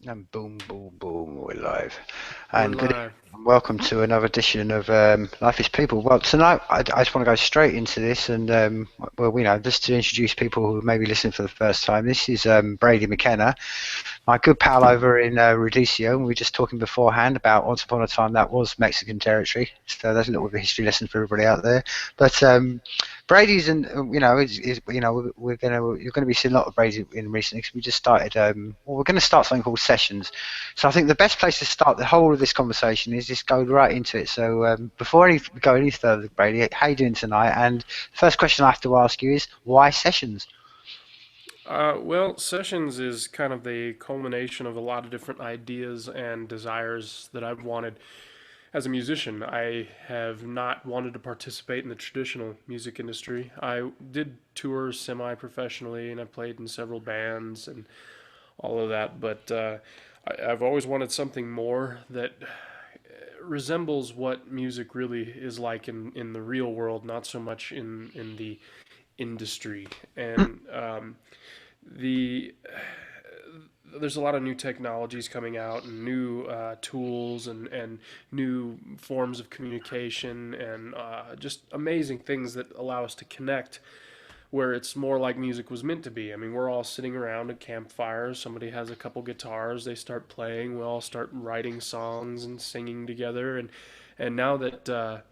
And boom, boom, boom, we're live. We're And good live. evening, and welcome to another edition of Life is People. Well, tonight I just want to go straight into this and, well, just to introduce people who may be listening for the first time. This is Brady McKenna, my good pal over in Rhodesia, and we were just talking beforehand about once upon a time that was Mexican territory. So there's a little bit of history lesson for everybody out there. But Brady's, and you're gonna be seeing a lot of Brady in recently because we just started. Well, we're going to start something called sessions. So I think the best place to start the whole of this conversation is just go right into it. So before we go any further, Brady, how you doing tonight? And the first question I have to ask you is why sessions? Well, Sessions is kind of the culmination of a lot of different ideas and desires that I've wanted as a musician. I have not wanted to participate in the traditional music industry. I did tour semi professionally and I played in several bands and all of that, but I've always wanted something more that resembles what music really is like in the real world, not so much in the industry. And the there's a lot of new technologies coming out and new tools and new forms of communication and just amazing things that allow us to connect where it's more like music was meant to be. I mean, we're all sitting around a campfire. Somebody has a couple guitars. They start playing. We all start writing songs and singing together. And now that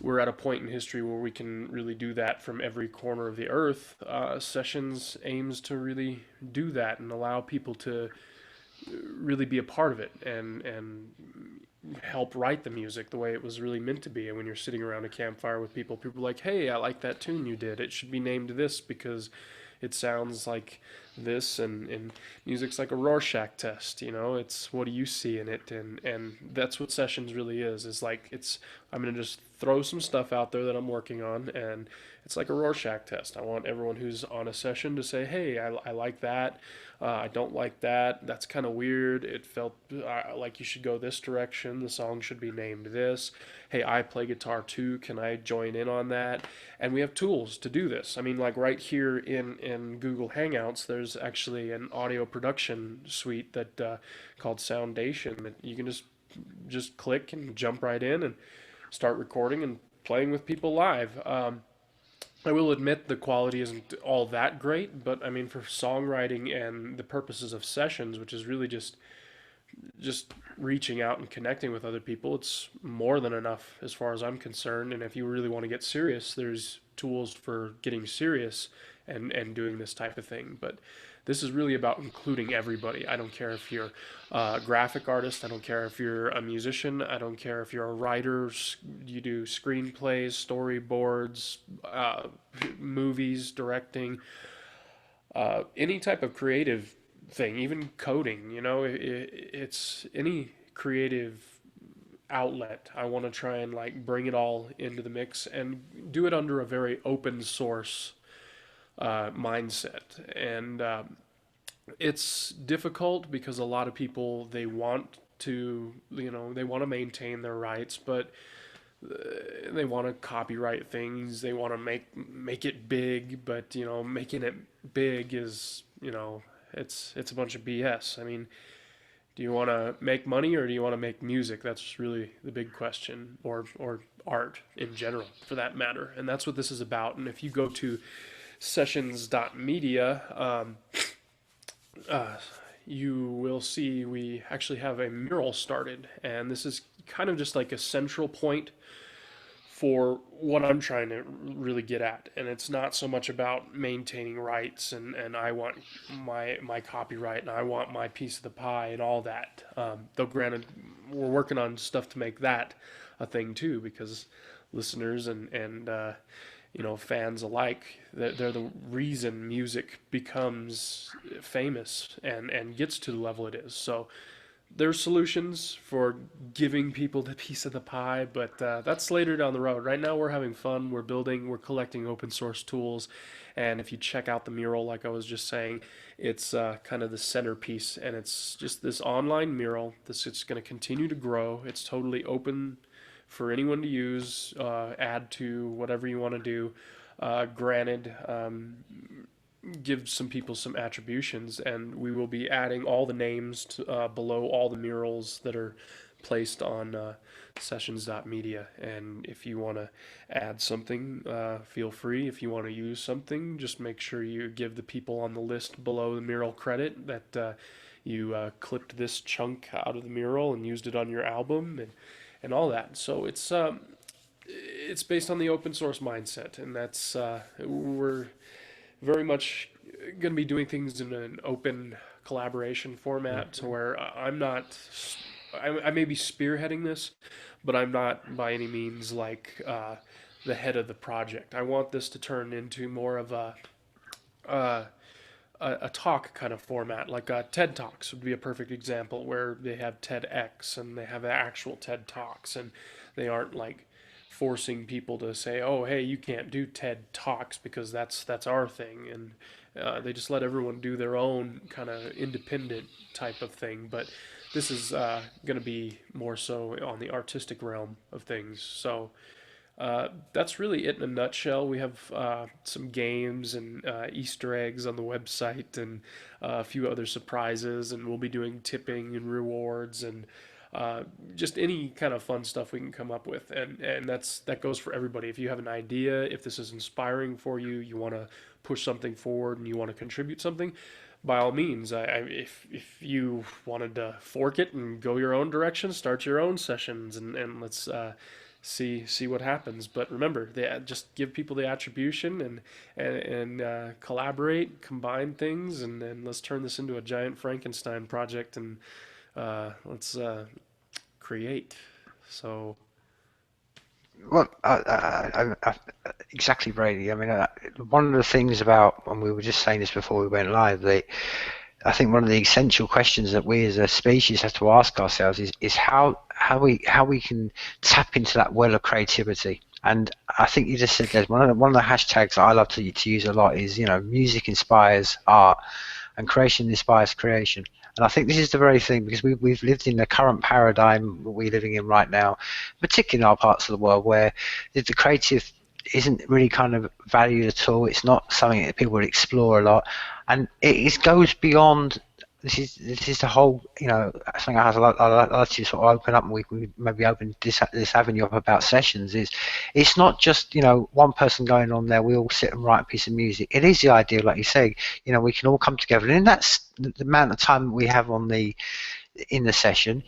we're at a point in history where we can really do that from every corner of the earth. Sessions aims to really do that and allow people to really be a part of it and help write the music the way it was really meant to be. And when you're sitting around a campfire with people are like, "Hey, I like that tune you did. It should be named this because it sounds like this." And music's like a Rorschach test, you know. It's what do you see in it, and that's what Sessions really is. Is like it's I'm gonna just throw some stuff out there that I'm working on, and it's like a Rorschach test. I want everyone who's on a session to say, "Hey, I like that. I don't like that. That's kind of weird. It felt like you should go this direction. The song should be named this. Hey, I play guitar too. Can I join in on that?" And we have tools to do this. I mean, like right here in Google Hangouts, there's actually an audio production suite that called Soundation that you can just click and jump right in and start recording and playing with people live. I will admit the quality isn't all that great, but I mean for songwriting and the purposes of sessions, which is really just reaching out and connecting with other people, it's more than enough as far as I'm concerned. And if you really want to get serious, there's tools for getting serious and doing this type of thing. But this is really about including everybody. I don't care if you're a graphic artist. I don't care if you're a musician. I don't care if you're a writer. You do screenplays, storyboards, movies, directing, any type of creative thing, even coding. You know, it's any creative outlet. I want to try and like bring it all into the mix and do it under a very open source mindset. And it's difficult because a lot of people they want to, you know, they want to maintain their rights, but they want to copyright things. They want to make it big, but you know, making it big is, you know, it's a bunch of BS. I mean, do you want to make money or do you want to make music? That's really the big question, or art in general, for that matter. And that's what this is about. And if you go to sessions.media, uh, you will see we actually have a mural started, and this is kind of just like a central point for what I'm trying to really get at. And it's not so much about maintaining rights and I want my copyright and I want my piece of the pie and all that. Though granted, we're working on stuff to make that a thing too, because listeners and you know, fans alike, they're the reason music becomes famous and gets to the level it is. So there's solutions for giving people the piece of the pie, but that's later down the road. Right now, we're having fun. We're building. We're collecting open source tools, and if you check out the mural, like I was just saying, it's kind of the centerpiece, and it's just this online mural. This it's going to continue to grow. It's totally open for anyone to use, add to whatever you want to do. Granted, give some people some attributions, and we will be adding all the names below all the murals that are placed on sessions.media. And if you want to add something, feel free. If you want to use something, just make sure you give the people on the list below the mural credit that you clipped this chunk out of the mural and used it on your album, and all that. So it's based on the open source mindset, and that's we're very much going to be doing things in an open collaboration format, to where I'm not. I may be spearheading this, but I'm not by any means like the head of the project. I want this to turn into more of uh, a talk kind of format, like TED Talks would be a perfect example, where they have TEDx and they have actual TED Talks, and they aren't like forcing people to say, "Oh, hey, you can't do TED Talks because that's our thing," and they just let everyone do their own kind of independent type of thing. But this is going to be more so on the artistic realm of things. So that's really it in a nutshell. We have some games and Easter eggs on the website, and a few other surprises, and we'll be doing tipping and rewards, and uh, just any kind of fun stuff we can come up with. And that goes for everybody. If you have an idea, if this is inspiring for you, you want to push something forward and you want to contribute something, by all means. If you wanted to fork it and go your own direction, start your own sessions, and let's see what happens. But remember, they just give people the attribution, and collaborate, combine things, and then let's turn this into a giant Frankenstein project, and let's create. So Well, exactly, Brady. I mean, one of the things about, and we were just saying this before we went live, that I think one of the essential questions that we as a species have to ask ourselves is how we can tap into that well of creativity. And I think you just said there's one of the hashtags I love to use a lot is, music inspires art and creation inspires creation. And I think this is the very thing, because we've lived in the current paradigm we're living in right now, particularly in our parts of the world, where the creative isn't really kind of valued at all. It's not something that people would explore a lot, and it goes beyond. This is the whole, something I'd like to sort of open up, and we maybe open this avenue up about sessions. It's not just one person going on there. We all sit and write a piece of music. It is the idea, like you say, we can all come together, and that's the amount of time we have in the session.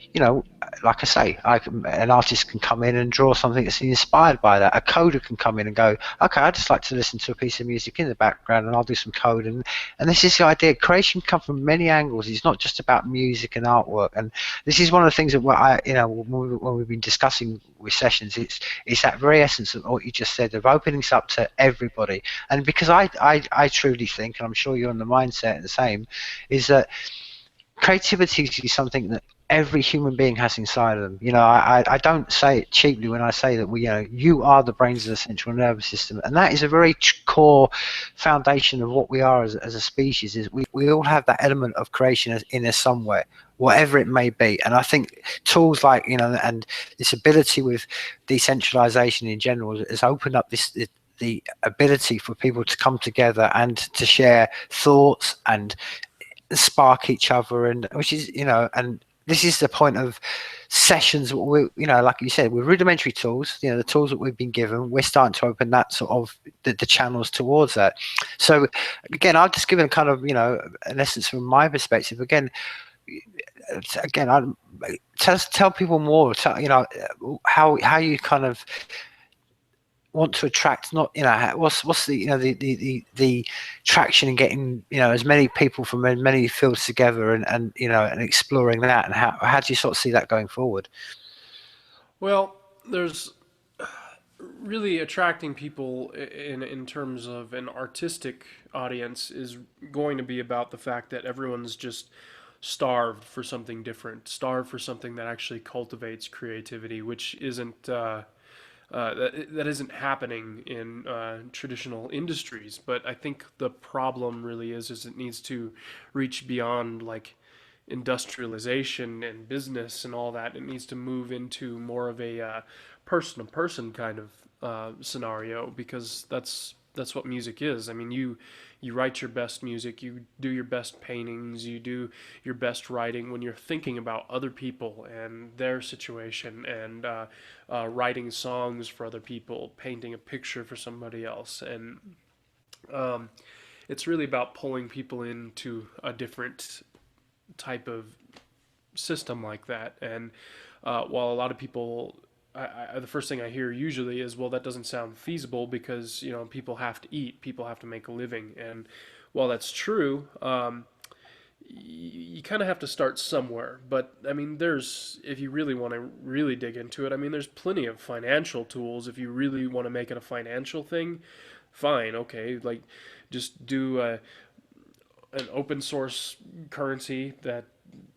Like I say, an artist can come in and draw something that's inspired by that. A coder can come in and go, okay, I'd just like to listen to a piece of music in the background, and I'll do some code. And this is the idea. Creation can come from many angles. It's not just about music and artwork. And this is one of the things that when we've been discussing with sessions, it's that very essence of what you just said, of opening this up to everybody. And because I truly think, and I'm sure you're on the mindset the same, is that creativity is something that every human being has inside of them. I don't say it cheaply when I say that you are the brains of the central nervous system, and that is a very core foundation of what we are as a species. Is we all have that element of creation in us somewhere, whatever it may be. And I think tools like and this ability with decentralization in general has opened up the ability for people to come together and to share thoughts and spark each other, and which is and this is the point of sessions. We like you said, with rudimentary tools, the tools that we've been given, we're starting to open that sort of the channels towards that. So again, I'll just give it kind of an essence from my perspective. Again, I tell people more, how you kind of want to attract, not what's the the traction in getting as many people from as many fields together, and exploring that, and how do you sort of see that going forward? well, there's really attracting people in terms of an artistic audience is going to be about the fact that everyone's just starved for something different, starved for something that actually cultivates creativity, which isn't that isn't happening in traditional industries. But I think the problem really is it needs to reach beyond like industrialization and business and all that. It needs to move into more of a person to person kind of scenario, because that's that's what music is. I mean, you write your best music, you do your best paintings, you do your best writing when you're thinking about other people and their situation, and writing songs for other people, painting a picture for somebody else, and um, it's really about pulling people into a different type of system like that. And while a lot of people, the first thing I hear usually is, well, that doesn't sound feasible because people have to eat, people have to make a living, and while that's true, you kind of have to start somewhere. But I mean, there's if you really want to really dig into it, I mean, there's plenty of financial tools if you really want to make it a financial thing. Fine, okay, like just do an open source currency that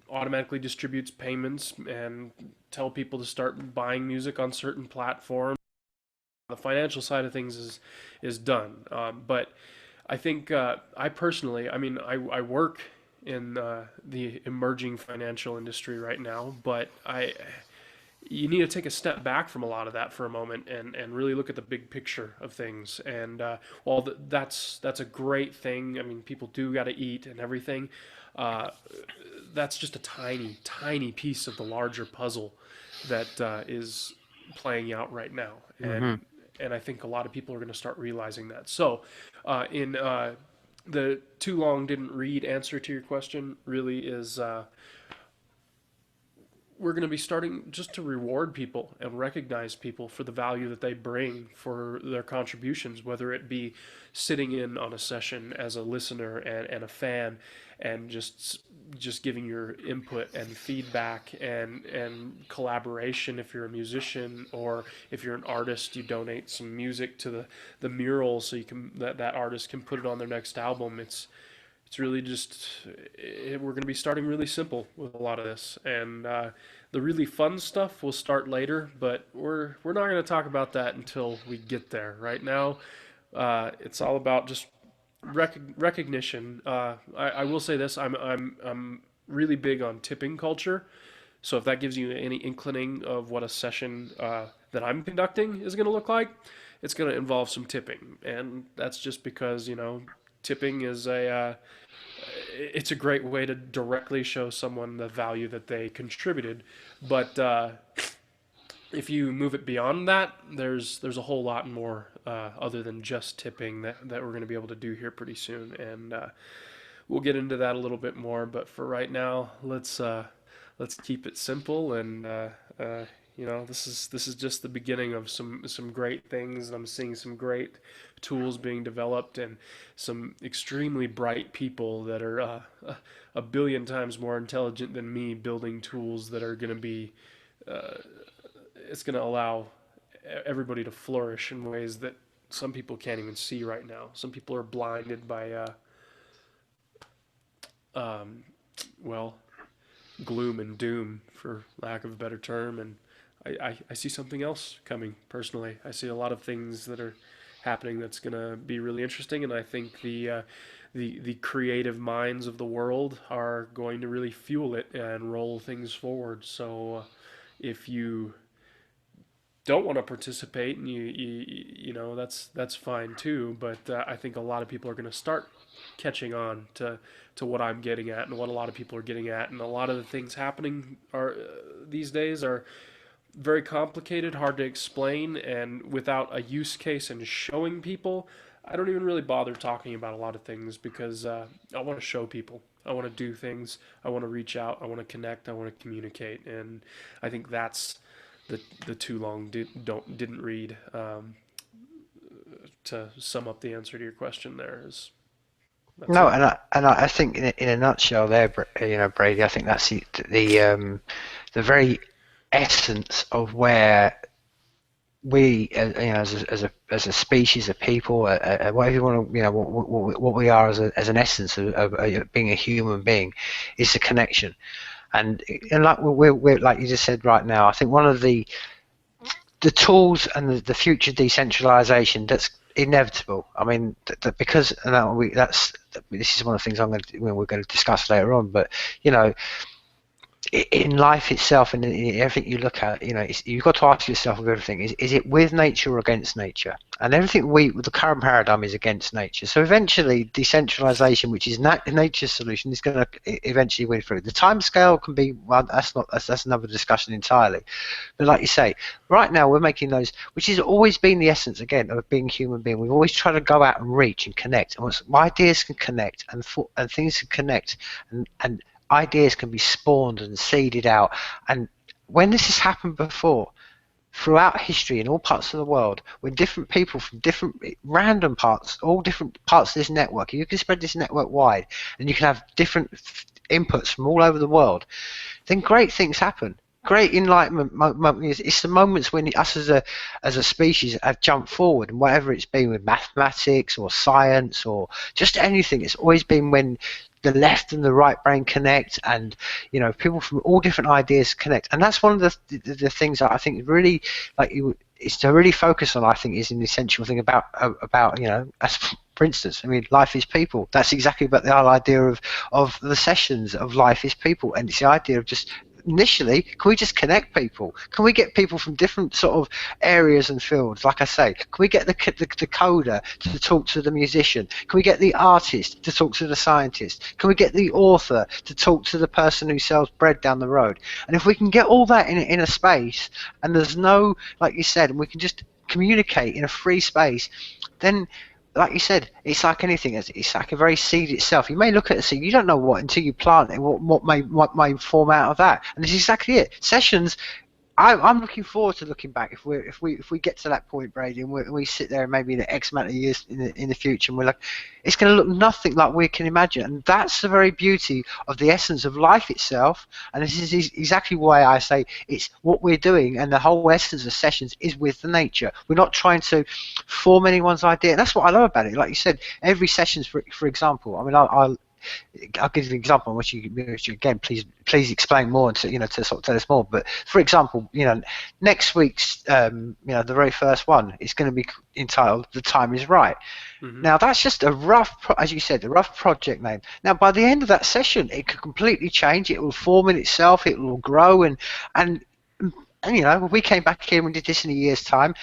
automatically distributes payments and tell people to start buying music on certain platforms. The financial side of things is done, but I think I personally, I mean, I work in the emerging financial industry right now, but I you need to take a step back from a lot of that for a moment and really look at the big picture of things. And while that's a great thing, I mean, people do got to eat and everything. Uh, that's just a tiny, tiny piece of the larger puzzle that is playing out right now. Hmm. And I think a lot of people are going to start realizing that. So, in the too long didn't read answer to your question really is we're going to be starting just to reward people and recognize people for the value that they bring for their contributions, whether it be sitting in on a session as a listener and a fan and just giving your input and feedback and collaboration if you're a musician, or if you're an artist, you donate some music to the mural so you can that artist can put it on their next album. It's really just we're going to be starting really simple with a lot of this, and the really fun stuff will start later. But we're not going to talk about that until we get there. Right now, it's all about just recognition. I will say this: I'm really big on tipping culture. So if that gives you any inkling of what a session that I'm conducting is going to look like, it's going to involve some tipping, and that's just because tipping is a it's a great way to directly show someone the value that they contributed. But if you move it beyond that, there's a whole lot more other than just tipping that we're going to be able to do here pretty soon, and we'll get into that a little bit more. But for right now, let's keep it simple, and this is just the beginning of some great things. I'm seeing some great tools being developed and some extremely bright people that are a billion times more intelligent than me building tools that are going to be uh, it's going to allow everybody to flourish in ways that some people can't even see right now. Some people are blinded by um, well, gloom and doom, for lack of a better term. And I see something else coming personally. I see a lot of things that are happening that's going to be really interesting, and I think the creative minds of the world are going to really fuel it and roll things forward. So if you don't want to participate, and that's fine too. But I think a lot of people are going to start catching on to what I'm getting at and what a lot of people are getting at, and a lot of the things happening are these days are very complicated, hard to explain, and without a use case and showing people, I don't even really bother talking about a lot of things because I want to show people. I want to do things. I want to reach out. I want to connect. I want to communicate, and I think that's the too long didn't read. To sum up the answer to your question, there is that's No, it. and I think in a nutshell, there, Brady. I think that's the very essence of where we, as a species of people, whatever you want to, what we are as an essence of being a human being, is the connection. And like we're like you just said right now, I think one of the tools and the future decentralization that's inevitable. I mean, because and this is one of the things we're going to discuss later on. But you know, in life itself and in everything you look at, you've got to ask yourself with everything: is it with nature or against nature? And everything the current paradigm is against nature. So eventually, decentralization, which is nature's solution, is going to eventually win through. The time scale can be, well, that's another discussion entirely. But like you say, right now we're making those, which has always been the essence again of being a human being. We've always tried to go out and reach and connect, and once ideas can connect and things can connect, and ideas can be spawned and seeded out. And when this has happened before, throughout history in all parts of the world, when different people from different random parts, all different parts of this network, you can spread this network wide, and you can have different inputs from all over the world, then great things happen. Great enlightenment it's the moments when us as a species have jumped forward, and whatever it's been with mathematics or science or just anything, it's always been when the left and the right brain connect, and people from all different ideas connect. And that's one of the things that I think really, like, is to really focus on. I think is an essential thing about as for instance, I mean, life is people. That's exactly about the whole idea of the sessions of life is people, and it's the idea of just initially, can we just connect people? Can we get people from different sort of areas and fields? Like I say, can we get the coder to talk to the musician? Can we get the artist to talk to the scientist? Can we get the author to talk to the person who sells bread down the road? And if we can get all that in a space, and there's no, like you said, and we can just communicate in a free space, then, like you said, it's like anything. It's like a very seed itself. You may look at a seed, you don't know what until you plant it. What may form out of that, and it's exactly it. Sessions. I'm looking forward to looking back if we get to that point, Brady, and we sit there and maybe in X amount of years in the future, and we're like, it's going to look nothing like we can imagine, and that's the very beauty of the essence of life itself. And this is exactly why I say it's what we're doing, and the whole essence of sessions is with the nature. We're not trying to form anyone's idea. And that's what I love about it. Like you said, every sessions, for example, I mean, I'll give you an example, which you again, please explain more, and to sort of tell us more. But for example, next week's, the very first one is going to be entitled "The Time Is Right." Hmm. Now that's just a rough, as you said, a rough project name. Now by the end of that session, it could completely change. It will form in itself. It will grow, and if we came back here and did this in a year's time,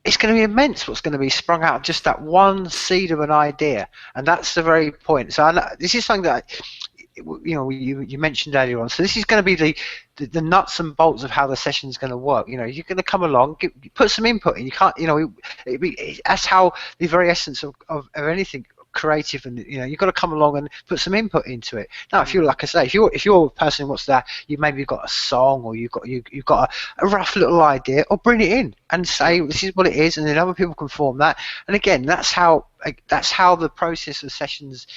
it's going to be immense what's going to be sprung out of just that one seed of an idea. And that's the very point. So this is something that you mentioned earlier on. So this is going to be the nuts and bolts of how the session is going to work. You're going to come along, put some input in. You can't, that's how the very essence of anything creative, and you've got to come along and put some input into it. Now, if you're, Hmm. like I say, if you're a person who wants that, you maybe got a song, or you've got a rough little idea, or bring it in and Yeah. say this is what it is, and then other people can form that. And again, that's how the process of sessions,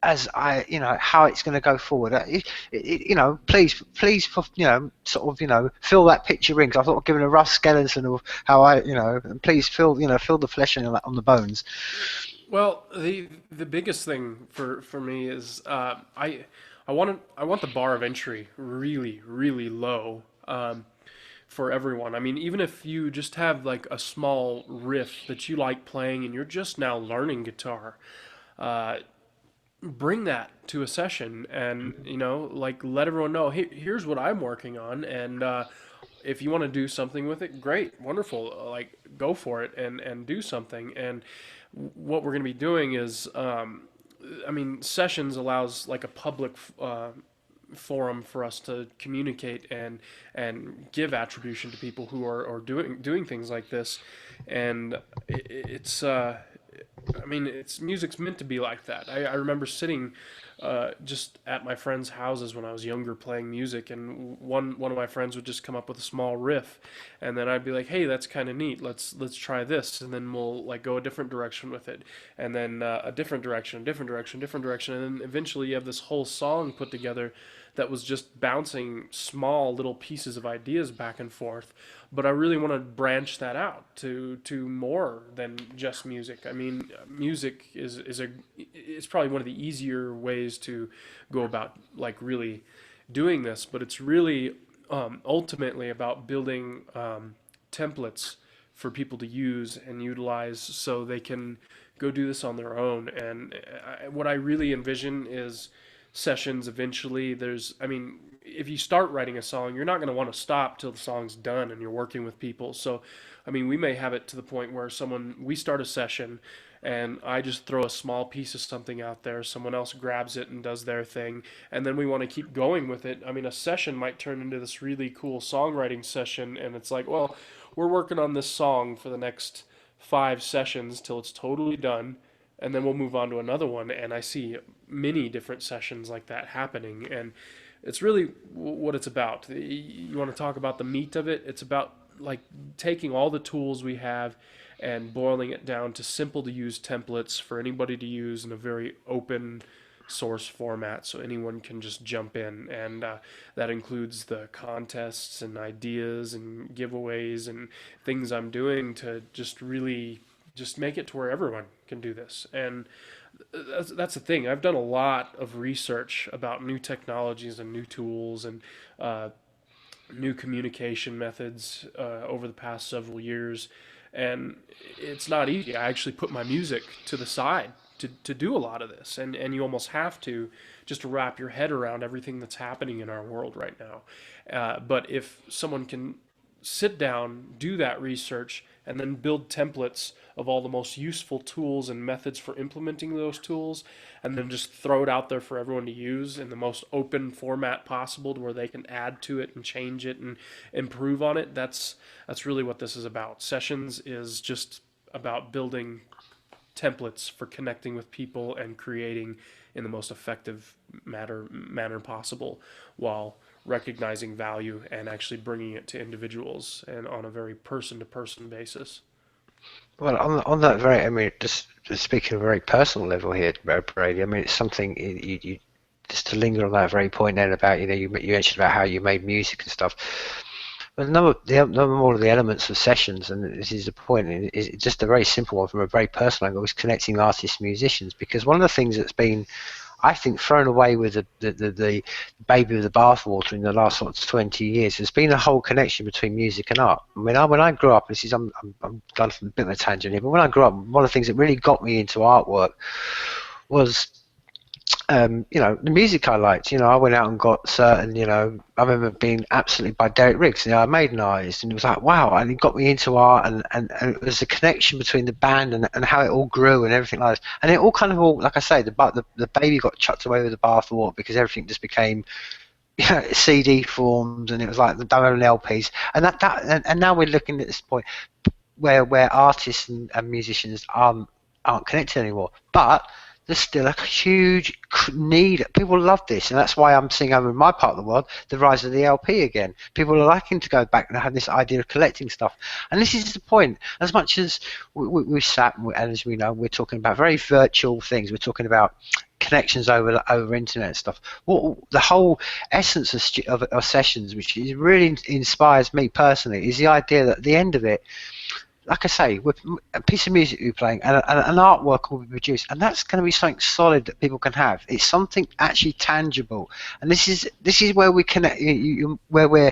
as how it's going to go forward. Please, sort of, fill that picture in, because I thought I've given a rough skeleton of how and please fill the flesh on the bones. Well, the biggest thing for me is I want the bar of entry really really low, for everyone. I mean, even if you just have like a small riff that you like playing and you're just now learning guitar, uh, bring that to a session, and like, let everyone know, hey, here's what I'm working on, and if you want to do something with it, great, wonderful, like, go for it and do something. And what we're going to be doing is, I mean, sessions allows like a public forum for us to communicate and give attribution to people who are doing things like this. And it's I mean, it's music's meant to be like that. I remember sitting just at my friends' houses when I was younger playing music, and one of my friends would just come up with a small riff, and then I'd be like, "Hey, that's kind of neat. Let's try this," and then we'll like go a different direction with it, and then a different direction, different direction, different direction, and then eventually you have this whole song put together that was just bouncing small little pieces of ideas back and forth. But I really want to branch that out to more than just music. I mean, music is probably one of the easier ways to go about like really doing this, but it's really ultimately about building templates for people to use and utilize so they can go do this on their own. And what I really envision is sessions eventually. I mean, if you start writing a song, you're not going to want to stop till the song's done and you're working with people. So, I mean, we may have it to the point where we start a session and I just throw a small piece of something out there, someone else grabs it and does their thing, and then we want to keep going with it. I mean, a session might turn into this really cool songwriting session, and it's like, well, we're working on this song for the next 5 sessions till it's totally done, and then we'll move on to another one. And I see many different sessions like that happening, and it's really what it's about. You want to talk about the meat of it? It's about like taking all the tools we have and boiling it down to simple to use templates for anybody to use in a very open source format so anyone can just jump in. And that includes the contests and ideas and giveaways and things I'm doing to just really just make it to where everyone can do this. And that's the thing. I've done a lot of research about new technologies and new tools and uh, new communication methods over the past several years, and it's not easy. I actually put my music to the side to do a lot of this, and you almost have to just to wrap your head around everything that's happening in our world right now. But if someone can sit down, do that research, and then build templates of all the most useful tools and methods for implementing those tools, and then just throw it out there for everyone to use in the most open format possible to where they can add to it and change it and improve on it. That's really what this is about. Sessions is just about building templates for connecting with people and creating in the most effective manner possible, while recognizing value and actually bringing it to individuals and on a very person to person basis. Well, on that very, I mean, just speaking of a very personal level here, Brady. I mean, it's something you just to linger on that very point then about, you mentioned about how you made music and stuff. But number more of the elements of sessions, and this is the point, is just a very simple one from a very personal angle, is connecting artists, musicians. Because one of the things that's been, I think, thrown away with the baby with the bathwater in the last sort of 20 years has been a whole connection between music and art. I mean, when I grew up, this is I'm going from a bit of a tangent here, but when I grew up, one of the things that really got me into artwork was the music I liked. I went out and got certain, I remember being absolutely by Derek Riggs. I made an artist, and it was like, wow, and it got me into art, and it was a connection between the band and how it all grew and everything like that. And it all kind of like I say, the baby got chucked away with the bathwater because everything just became CD forms, and it was like the downloading LPs, and now we're looking at this point where artists and musicians aren't connected anymore, but there's still a huge need. People love this, and that's why I'm seeing over in my part of the world the rise of the LP again. People are liking to go back and have this idea of collecting stuff, and this is the point. As much as we sat and as we know, we're talking about very virtual things. We're talking about connections over internet and stuff. What the whole essence of sessions, which is really inspires me personally, is the idea that at the end of it, like I say, with a piece of music you're playing and an artwork will be produced, and that's going to be something solid that people can have. It's something actually tangible, and this is where we connect, where we're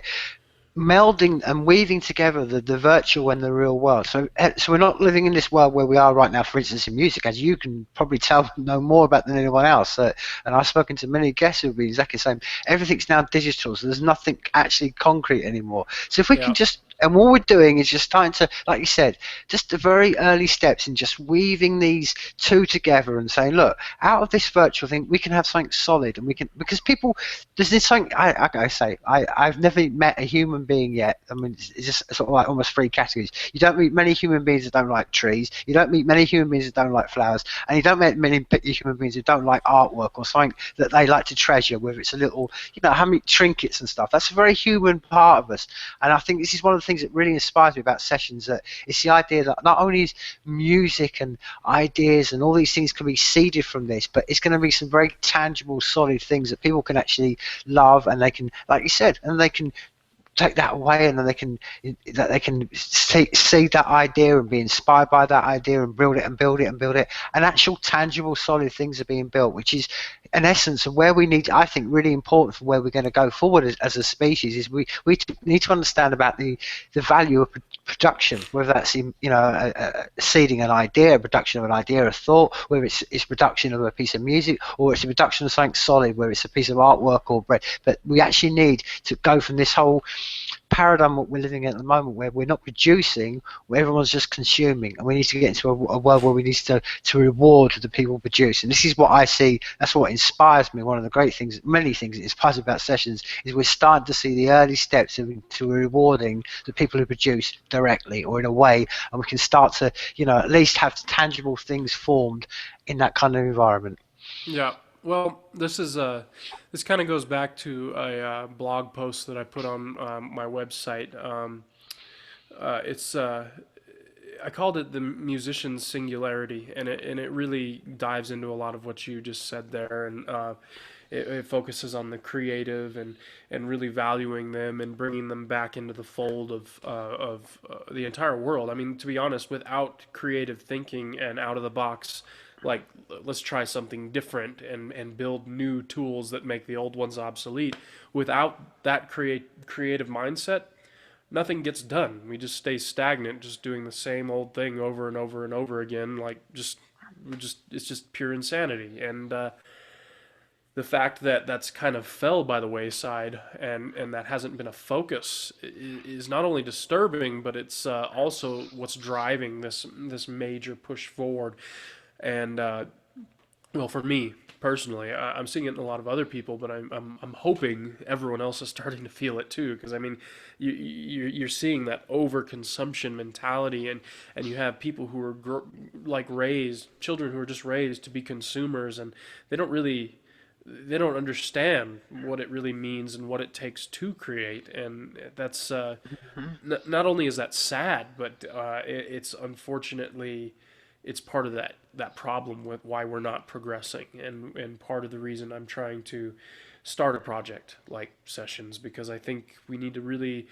melding and weaving together the virtual and the real world. So we're not living in this world where we are right now, for instance, in music, as you can probably know more about than anyone else. And I've spoken to many guests who will be exactly the same. Everything's now digital, so there's nothing actually concrete anymore. So if we can Yeah. just, and what we're doing is just starting to, like you said, just the very early steps in just weaving these two together and saying, look, out of this virtual thing, we can have something solid, and we can, because people, there's this something, I say, I've never met a human being yet. I mean, it's just sort of like almost three categories. You don't meet many human beings that don't like trees, you don't meet many human beings that don't like flowers, and you don't meet many human beings who don't like artwork or something that they like to treasure, whether it's a little, how many trinkets and stuff. That's a very human part of us, and I think this is one of the things that really inspires me about sessions, that it's the idea that not only is music and ideas and all these things can be seeded from this, but it's going to be some very tangible, solid things that people can actually love, and they can, like you said, and they can take that away, and then they can see that idea and be inspired by that idea and build it and build it and build it, and actual tangible solid things are being built, which is an essence of where we need, I think, really important for where we're going to go forward as a species is we need to understand about the value of production, whether that's in, seeding an idea, production of an idea, a thought, whether it's production of a piece of music, or it's a production of something solid, whether it's a piece of artwork or bread. But we actually need to go from this whole paradigm what we're living in at the moment, where we're not producing, where everyone's just consuming, and we need to get into a world where we need to reward the people produce. And this is what I see. That's what inspires me. One of the great things, many things that inspires me about sessions, is we're starting to see the early steps to rewarding the people who produce directly or in a way, and we can start to, at least have tangible things formed in that kind of environment. Yeah. Well, this kind of goes back to a blog post that I put on my website. It's I called it the musician's singularity, and it really dives into a lot of what you just said there, and it focuses on the creative and really valuing them and bringing them back into the fold of the entire world. I mean, to be honest, without creative thinking and out of the box, like let's try something different and build new tools that make the old ones obsolete. Without that creative mindset, nothing gets done. We just stay stagnant, just doing the same old thing over and over and over again. Like just it's just pure insanity. And the fact that that's kind of fell by the wayside and that hasn't been a focus is not only disturbing, but it's also what's driving this major push forward. And well, for me personally, I'm seeing it in a lot of other people, but I'm hoping everyone else is starting to feel it too. Because I mean, you're seeing that overconsumption mentality, and you have people who are like raised children who are just raised to be consumers, and they don't really they don't understand what it really means and what it takes to create, and that's not only is that sad, but it's unfortunately it's part of that problem with why we're not progressing, and part of the reason I'm trying to start a project like Sessions, because I think we need to really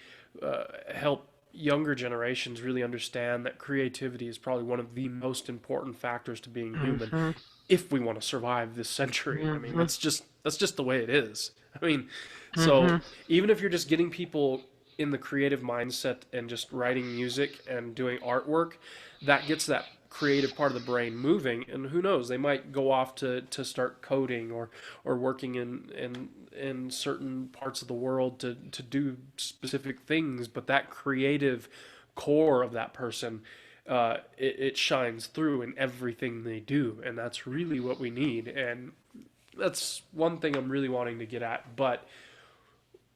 help younger generations really understand that creativity is probably one of the most important factors to being human Mm-hmm. if we want to survive this century. I mean, Mm-hmm. that's just the way it is. I mean, so Mm-hmm. even if you're just getting people in the creative mindset and just writing music and doing artwork, that gets that creative part of the brain moving, and who knows, they might go off to start coding or working in certain parts of the world to do specific things, but that creative core of that person, it shines through in everything they do, and that's really what we need. And that's one thing I'm really wanting to get at. But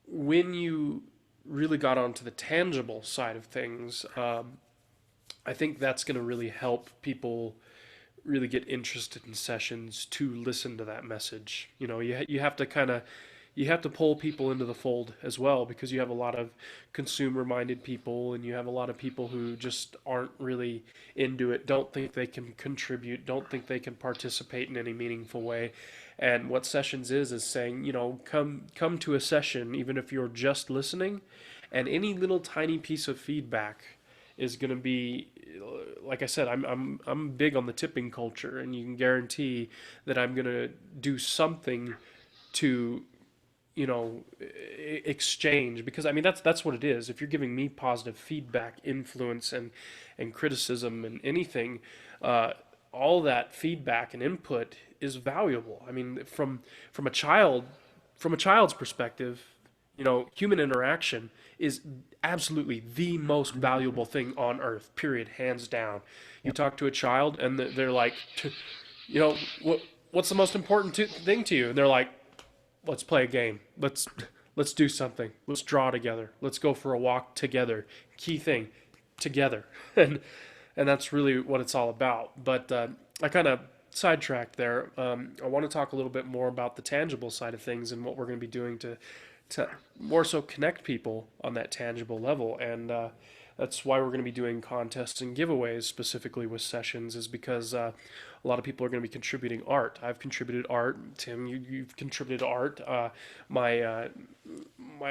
when you really got onto the tangible side of things, I think that's going to really help people really get interested in Sessions to listen to that message. You have to kind of you have to pull people into the fold as well, because you have a lot of consumer minded people, and you have a lot of people who just aren't really into it, don't think they can contribute, don't think they can participate in any meaningful way. And what Sessions is saying, come to a session even if you're just listening, and any little tiny piece of feedback is going to be, like I said, I'm big on the tipping culture, and you can guarantee that I'm going to do something to exchange, because I mean that's what it is. If you're giving me positive feedback, influence, and criticism and anything, uh, all that feedback and input is valuable. I mean, from a child from a child's perspective, human interaction is absolutely the most valuable thing on earth, period, hands down. You Yep. talk to a child and they're like, what's the most important thing to you? And they're like, let's play a game. Let's do something. Let's draw together. Let's go for a walk together. Key thing, together. and and that's really what it's all about. But I kind of sidetracked there. I want to talk a little bit more about the tangible side of things and what we're going to be doing to more so connect people on that tangible level. And that's why we're going to be doing contests and giveaways specifically with Sessions, is because a lot of people are going to be contributing art. I've contributed art. Tim, you've contributed art. My, uh,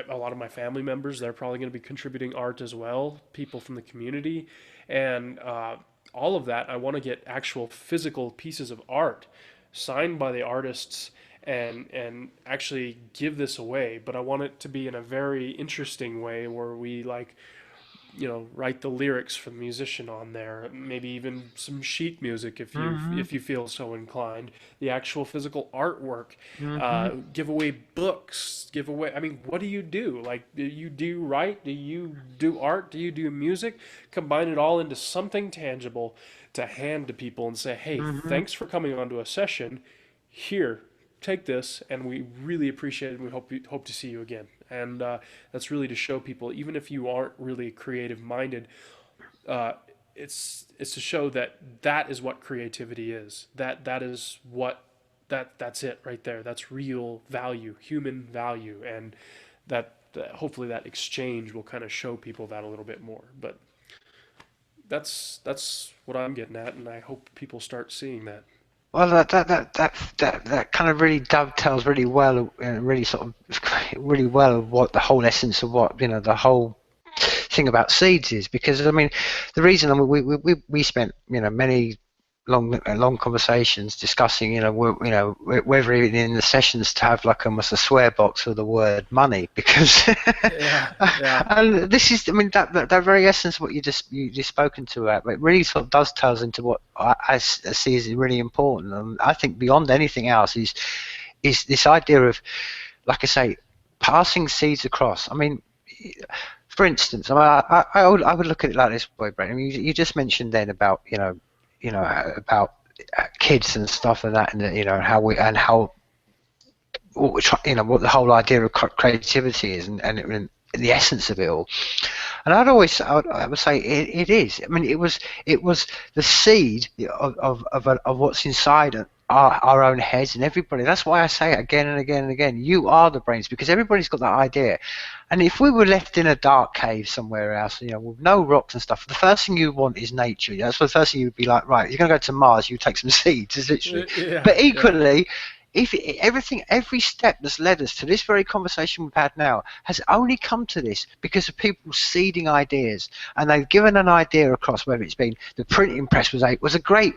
a lot of my family members, they're probably going to be contributing art as well. People from the community, and all of that. I want to get actual physical pieces of art signed by the artists and actually give this away, but I want it to be in a very interesting way where we like, write the lyrics for the musician on there, maybe even some sheet music Mhm. if you feel so inclined, the actual physical artwork, Mhm. give away books, give away. I mean, what do you do? Like, do you do write? Do you do art? Do you do music? Combine it all into something tangible to hand to people and say, hey, Mhm. thanks for coming onto a session. Here, take this, and we really appreciate it. And we hope to see you again. And that's really to show people, even if you aren't really creative minded, uh, it's to show that that is what creativity is. That is what that's it right there. That's real value, human value, and that hopefully that exchange will kind of show people that a little bit more. But that's what I'm getting at, and I hope people start seeing that. Well, that kind of really dovetails really well, really sort of really well of what the whole essence of what the whole thing about seeds is. Because I mean, the reason, I mean, we spent many long conversations discussing whether even in the sessions to have like almost a swear box for the word money, because Yeah, yeah. and this is, I mean, that very essence of what you just spoken to, it really sort of does tells into what I see is really important. And I think beyond anything else is this idea of, like I say, passing seeds across. I mean, for instance, I mean, I would look at it like this way, Brent. I mean, you just mentioned then about about kids and stuff and that, and how what we're what the whole idea of creativity is, and the essence of it all. And I would say it is. I mean, it was the seed of what's inside our own heads and everybody. That's why I say it again and again and again. You are the brains, because everybody's got that idea. And if we were left in a dark cave somewhere else, with no rocks and stuff, the first thing you want is nature. That's the first thing you'd be like, right, you're going to go to Mars, you take some seeds, is literally. Yeah, But yeah. equally, if every step that's led us to this very conversation we've had now has only come to this because of people seeding ideas, and they've given an idea across, whether it's been the printing press was a great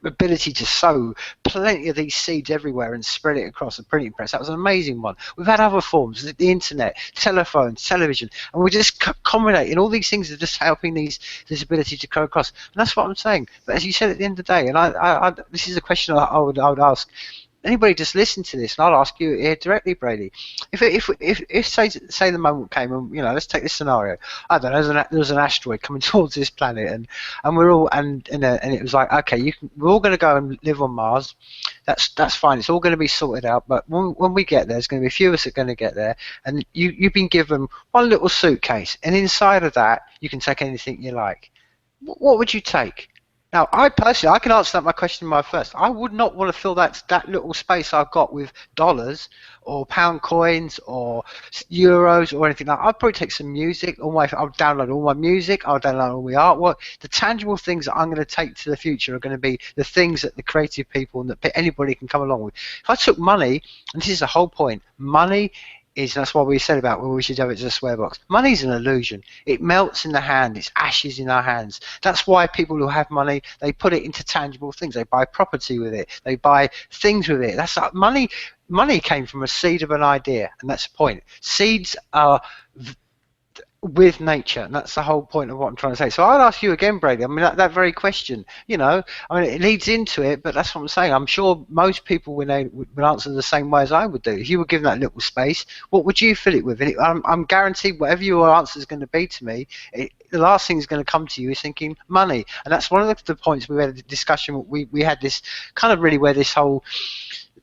ability to sow plenty of these seeds everywhere and spread it across the printing press. That was an amazing one. We've had other forms, the internet, telephones, television, and we're just accommodating all these things are just helping this ability to go across. And that's what I'm saying. But as you said at the end of the day, and this is a question I would ask anybody just listen to this, and I'll ask you here directly, Brady. If say the moment came, and let's take this scenario. I don't know. There was an asteroid coming towards this planet, and we're all and it was like, okay, we're all going to go and live on Mars. That's fine. It's all going to be sorted out. But when we get there, there's going to be a few of us that are going to get there, and you've been given one little suitcase, and inside of that you can take anything you like. What would you take? Now, I personally, I can answer that my question my first. I would not want to fill that little space I've got with dollars or pound coins or euros or anything like that. I'd probably take some music. I'll download all my music. I'll download all my artwork. The tangible things that I'm going to take to the future are going to be the things that the creative people and that anybody can come along with. If I took money, and this is the whole point, money that's what we said about we should have it as a swear box. Money's an illusion. It melts in the hand. It's ashes in our hands. That's why people who have money, they put it into tangible things. They buy property with it. They buy things with it. That's like money. Money came from a seed of an idea, and that's the point. Seeds are with nature, and that's the whole point of what I'm trying to say. So I'll ask you again, Brady. I mean, that very question, I mean, it leads into it, but that's what I'm saying. I'm sure most people would answer the same way as I would do. If you were given that little space, what would you fill it with? And I'm guaranteed whatever your answer is going to be to me, the last thing is going to come to you is thinking money. And that's one of the points we had a discussion. We had this kind of really where this whole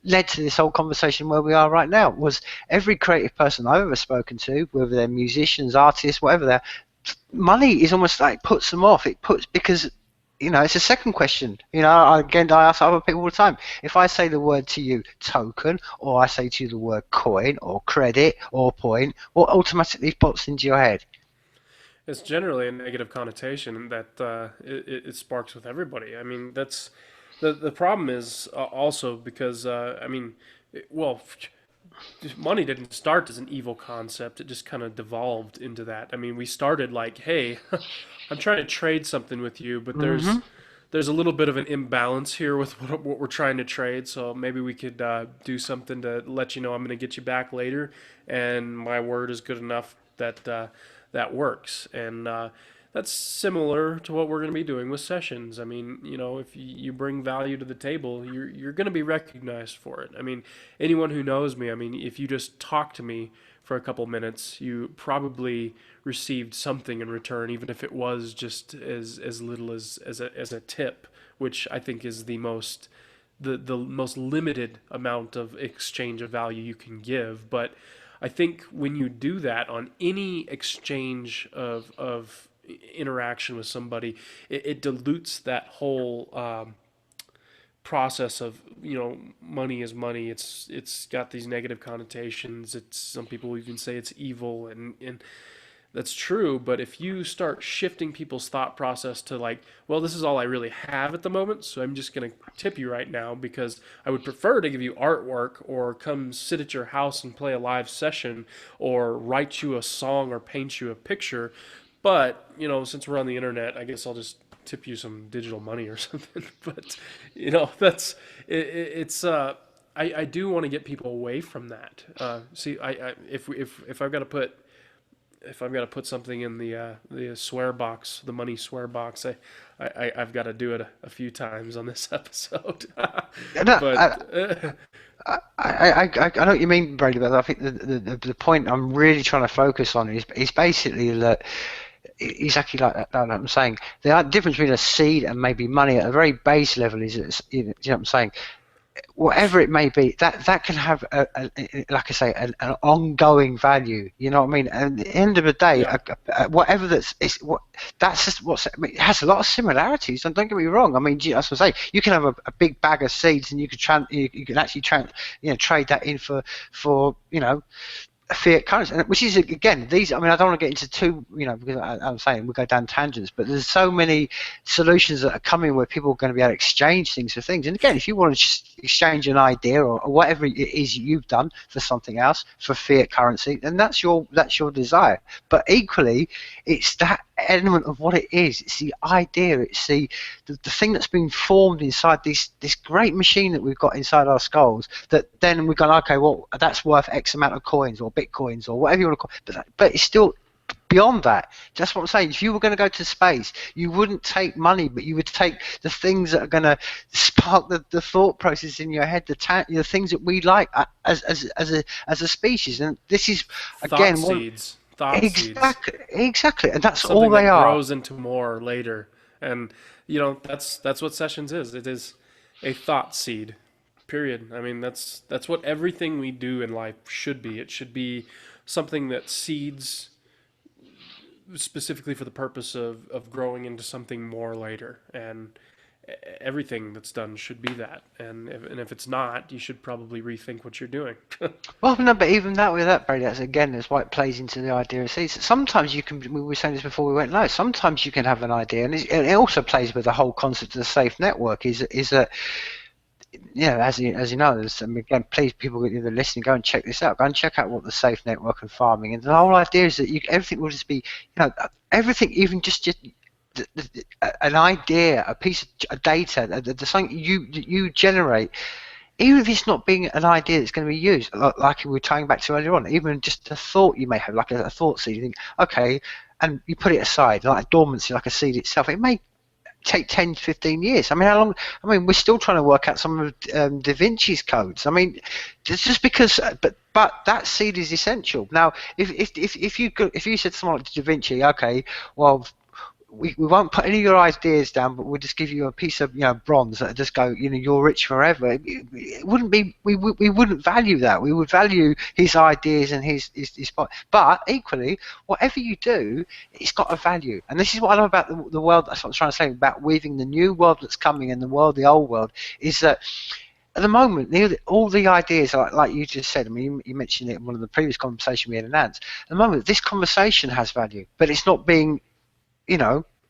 led to this whole conversation where we are right now. Was every creative person I've ever spoken to, whether they're musicians, artists, whatever they're, money is almost like puts them off. It puts, because it's a second question. Again, I ask other people all the time. If I say the word to you token, or I say to you the word coin or credit or point, what automatically pops into your head? It's generally a negative connotation that it sparks with everybody. I mean, that's the problem is also because I mean, well, money didn't start as an evil concept. It just kind of devolved into that. I mean, we started like, hey, I'm trying to trade something with you, but Hmm. there's a little bit of an imbalance here with what we're trying to trade. So maybe we could do something to let you know I'm going to get you back later, and my word is good enough that that works. And that's similar to what we're going to be doing with sessions. I mean, you know, if you bring value to the table, you're going to be recognized for it. I mean, anyone who knows me, I mean, if you just talk to me for a couple minutes, you probably received something in return, even if it was just as little as a tip, which I think is the most limited amount of exchange of value you can give. But I think when you do that on any exchange of interaction with somebody, it dilutes that whole process of, you know, money is money. It's got these negative connotations. It's, some people even say it's evil, and that's true. But if you start shifting people's thought process to like, well, this is all I really have at the moment, so I'm just going to tip you right now because I would prefer to give you artwork or come sit at your house and play a live session or write you a song or paint you a picture. But, you know, since we're on the internet, I guess I'll just tip you some digital money or something. But, you know, that's it's I do want to get people away from that. See, if I've got to put, if I've got to put something in the swear box, the money swear box, I've got to do it a few times on this episode. No, But I know what you mean, Brady, but I think the point I'm really trying to focus on is basically that exactly like that I'm saying. The difference between a seed and maybe money at a very base level is, you know what I'm saying, whatever it may be, that can have like I say, an ongoing value. You know what I mean? And at the end of the day, yeah, whatever that's just what's. I mean, it has a lot of similarities. And don't get me wrong. I mean, that's what I say. You can have a big bag of seeds, and you could you can actually trade that in for fiat currency, which is again these. I mean, I don't want to get into too, because I'm saying we go down tangents, but there's so many solutions that are coming where people are going to be able to exchange things for things. And again, if you want to just exchange an idea or whatever it is you've done for something else for fiat currency, then that's your desire. But equally, it's that element of what it is. It's the idea. It's the thing that's been formed inside this great machine that we've got inside our skulls. That then we've gone, okay, well, that's worth X amount of coins or bitcoins or whatever you want to call it. But it's still beyond that. That's what I'm saying. If you were going to go to space, you wouldn't take money, but you would take the things that are going to spark the thought process in your head, the things that we like as a species. And this is thought again one. seeds, thought seeds. Exactly, and that's all Something they that are. grows into more later. And you know, that's what sessions is. It is a thought seed. Period. I mean, that's what everything we do in life should be. It should be something that seeds specifically for the purpose of growing into something more later. And everything that's done should be that. And if it's not, you should probably rethink what you're doing. Well, no, but even that with that, Brady, that's why it plays into the idea of seeds. Sometimes you can. We were saying this before we went live. Sometimes you can have an idea, and it also plays with the whole concept of the safe network. Is that, as you know, again, please, people that are listening, go and check this out. Go and check out what the safe network and farming, and the whole idea is that everything will just be, everything, even just an idea, a piece of data, the something you generate, even if it's not being an idea that's going to be used, like we were tying back to earlier on, even just a thought you may have, like a thought seed, you think, okay, and you put it aside, like a dormancy, like a seed itself, it may take 10, 15 years. I mean, how long? I mean, we're still trying to work out some of Da Vinci's codes. I mean, it's just because, but that seed is essential. Now, if you said to someone like Da Vinci, okay, well, we won't put any of your ideas down, but we'll just give you a piece of bronze that just go, you're rich forever. It wouldn't be, we wouldn't value that. We would value his ideas and his but equally, whatever you do, it's got a value. And this is what I love about the world. That's what I'm trying to say about weaving the new world that's coming and the old world, is that at the moment, all the ideas, like you just said, I mean, you mentioned it in one of the previous conversations we had in Ants. At the moment, this conversation has value, but it's not being,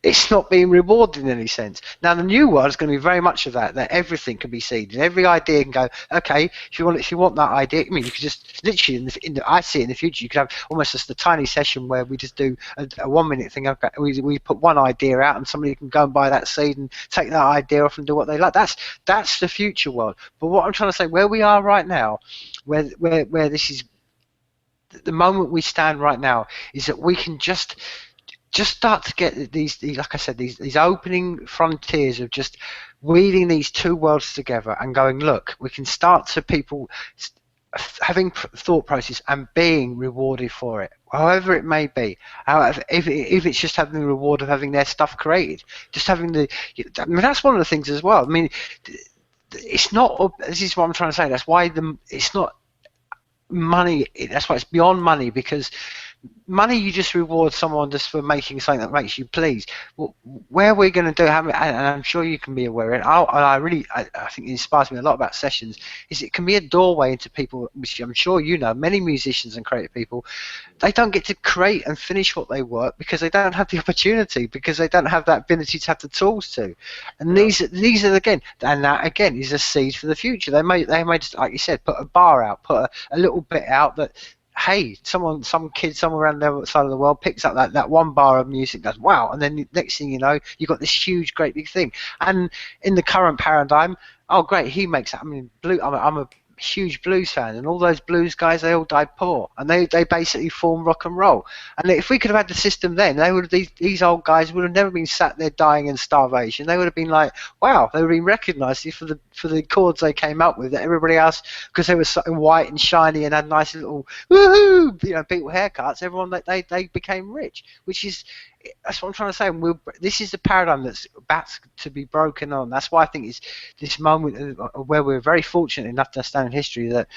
it's not being rewarded in any sense. Now the new world is going to be very much of that everything can be seen and every idea can go, okay, if you want that idea, I mean, you could just literally I see it in the future, you could have almost just a tiny session where we just do a 1 minute thing. Okay, we put one idea out and somebody can go and buy that seed and take that idea off and do what they like. That's the future world. But what I'm trying to say, where we are right now, where this is the moment we stand right now, is that we can just start to get these like I said, these opening frontiers of just weaving these two worlds together and going, look, we can start to people having thought process and being rewarded for it, however it may be. However, if it's just having the reward of having their stuff created, just having I mean, that's one of the things as well. I mean, it's not. This is what I'm trying to say. That's why it's not money. That's why it's beyond money, because money, you just reward someone just for making something that makes you pleased. Well, where we're going to do, and I'm sure you can be aware, and I think it inspires me a lot about sessions, is it can be a doorway into people, which I'm sure you know, many musicians and creative people, they don't get to create and finish what they work because they don't have the opportunity, because they don't have that ability to have the tools to. And Yeah. these are again, and that again is a seed for the future. They may just, like you said, put a bar out, put a little bit out that, hey, some kid somewhere around the other side of the world picks up that one bar of music, goes wow, and then next thing you know, you've got this huge, great big thing. And in the current paradigm, oh great, he makes that. I mean, I'm a huge blues fan, and all those blues guys, they all died poor, and they basically formed rock and roll. And if we could have had the system then, they would have, these old guys would have never been sat there dying in starvation. They would have been like, wow, they would have been recognised for the chords they came up with, that everybody else, because they were so white and shiny and had nice little woohoo, people haircuts, everyone, they became rich, which is, that's what I'm trying to say. This is the paradigm that's about to be broken on. That's why I think it's this moment where we're very fortunate enough to understand in history that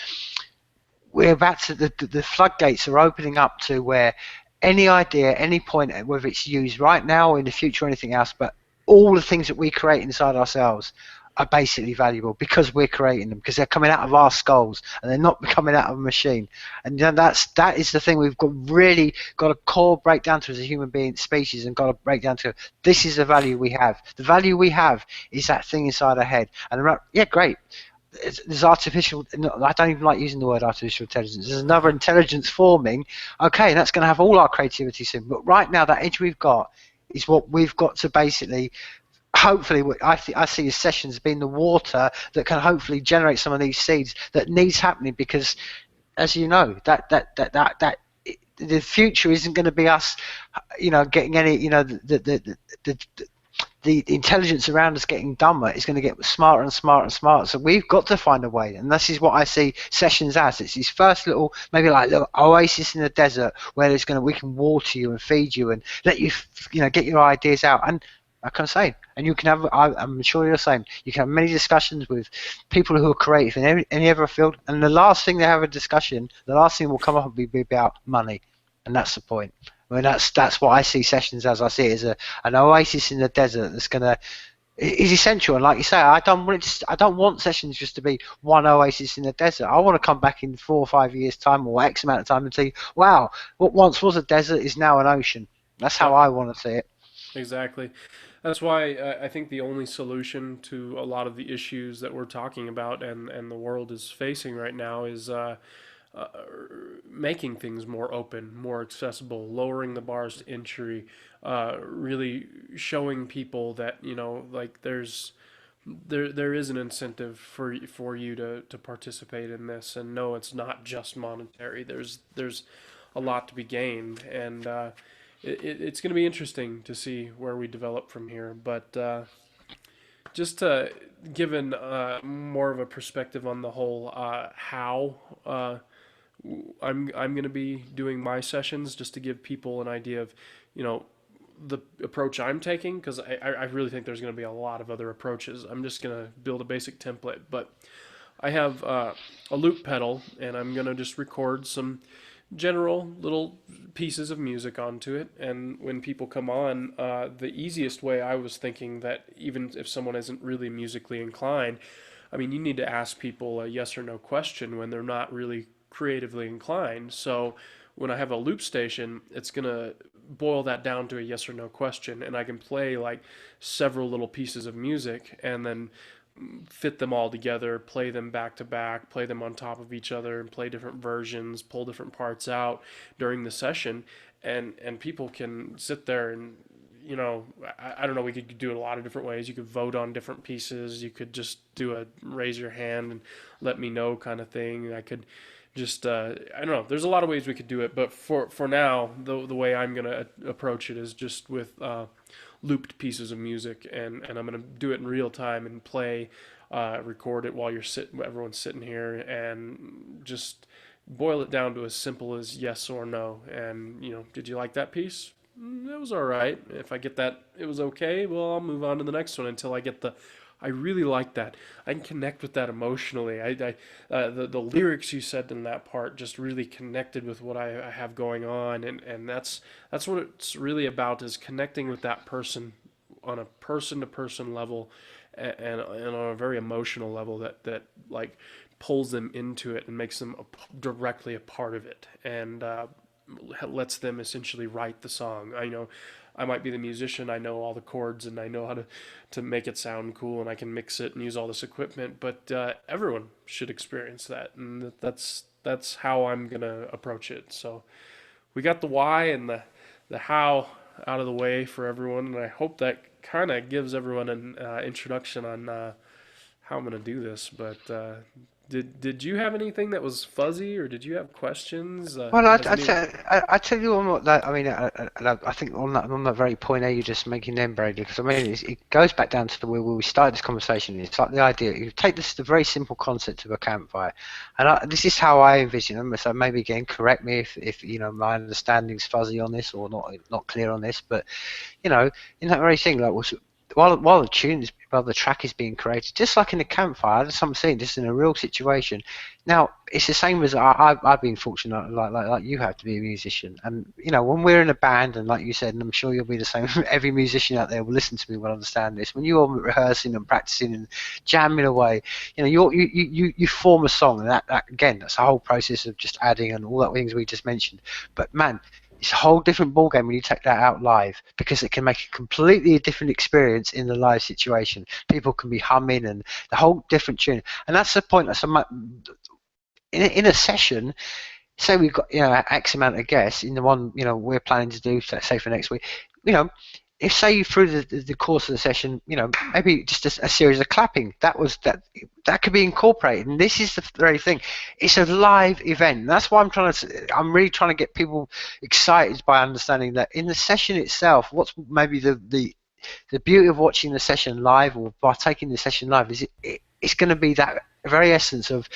we're about to, the floodgates are opening up to where any idea, any point, whether it's used right now or in the future or anything else, but all the things that we create inside ourselves are basically valuable because we're creating them, because they're coming out of our skulls and they're not coming out of a machine. And that is the thing we've got a core breakdown to as a human being species, and got to break down to, this is the value we have. The value we have is that thing inside our head. And yeah, great, there's artificial, I don't even like using the word artificial intelligence, there's another intelligence forming, okay, that's going to have all our creativity soon, but right now that edge we've got is what we've got to basically, hopefully, I see as sessions being the water that can hopefully generate some of these seeds that needs happening, because as you know, that the future isn't going to be us, getting any, the intelligence around us getting dumber. Is going to get smarter and smarter and smarter. So we've got to find a way, and this is what I see sessions as. It's these first little, maybe like little oasis in the desert where we can water you and feed you and let you, get your ideas out. And like I'm saying, and you can have, I'm sure you're saying, you can have many discussions with people who are creative in any other field, and the last thing they have a discussion, the last thing will come up will be about money, and that's the point. I mean, that's what I see sessions as. I see it as an oasis in the desert that's gonna is essential. And like you say, I don't want sessions just to be one oasis in the desert. I want to come back in 4 or 5 years time or X amount of time and see, wow, what once was a desert is now an ocean. That's how Yep. I want to see it. Exactly. That's why I think the only solution to a lot of the issues that we're talking about and the world is facing right now is uh, making things more open, more accessible, lowering the bars to entry, really showing people that, like there is an incentive for you to participate in this, and no, it's not just monetary. There's a lot to be gained, and it's going to be interesting to see where we develop from here. But just to given more of a perspective on the whole how I'm going to be doing my sessions, just to give people an idea of, you know, the approach I'm taking, because I really think there's going to be a lot of other approaches. I'm just going to build a basic template, but I have a loop pedal, and I'm going to just record some general little pieces of music onto it. And when people come on, the easiest way, I was thinking that even if someone isn't really musically inclined, I mean, you need to ask people a yes or no question when they're not really creatively inclined. So when I have a loop station, it's going to boil that down to a yes or no question, and I can play like several little pieces of music and then fit them all together, play them back to back, play them on top of each other, and play different versions, pull different parts out during the session, and people can sit there and I don't know. We could do it a lot of different ways. You could vote on different pieces. You could just do a raise your hand and let me know kind of thing. I could just I don't know. There's a lot of ways we could do it, but for now, the way I'm gonna approach it is just with looped pieces of music, and I'm gonna do it in real time and play, record it while everyone's sitting here, and just boil it down to as simple as yes or no. And did you like that piece? It was all right. If I get that, it was okay. Well, I'll move on to the next one until I get the. I really like that. I can connect with that emotionally. The lyrics you said in that part just really connected with what I have going on, and that's what it's really about, is connecting with that person on a person to person level, and on a very emotional level that like pulls them into it and makes them directly a part of it, and lets them essentially write the song. I know I might be the musician, I know all the chords, and I know how to make it sound cool, and I can mix it and use all this equipment, but everyone should experience that, and that's how I'm gonna approach it. So we got the why and the how out of the way for everyone, and I hope that kind of gives everyone an introduction on how I'm gonna do this. But did you have anything that was fuzzy, or did you have questions? Well, Has any? I tell you on what that I mean. I think on that very point there you're just making them, Brady, because I mean it goes back down to the where we started this conversation. It's like the idea you take this the very simple concept of a campfire, and this is how I envision them. So maybe again, correct me if my understanding's fuzzy on this or not clear on this, but in that very thing, like while the track is being created, just like in a campfire, that's something I'm saying, just in a real situation. Now, it's the same as I've been fortunate, like you have to be a musician, and when we're in a band, and like you said, and I'm sure you'll be the same. Every musician out there will listen to me will understand this. When you're rehearsing and practicing and jamming away, you form a song, and that again, that's a whole process of just adding and all that things we just mentioned. But man, it's a whole different ballgame when you take that out live, because it can make a completely different experience in the live situation. People can be humming and the whole different tune, and that's the point. In a session. Say we've got X amount of guests in the one we're planning to do. Say for next week, you know, if say through the course of the session, maybe just a series of clapping, that could be incorporated. And this is the very thing, it's a live event, and that's why I'm really trying to get people excited by understanding that in the session itself, what's maybe the beauty of watching the session live or by taking the session live is it's going to be that very essence of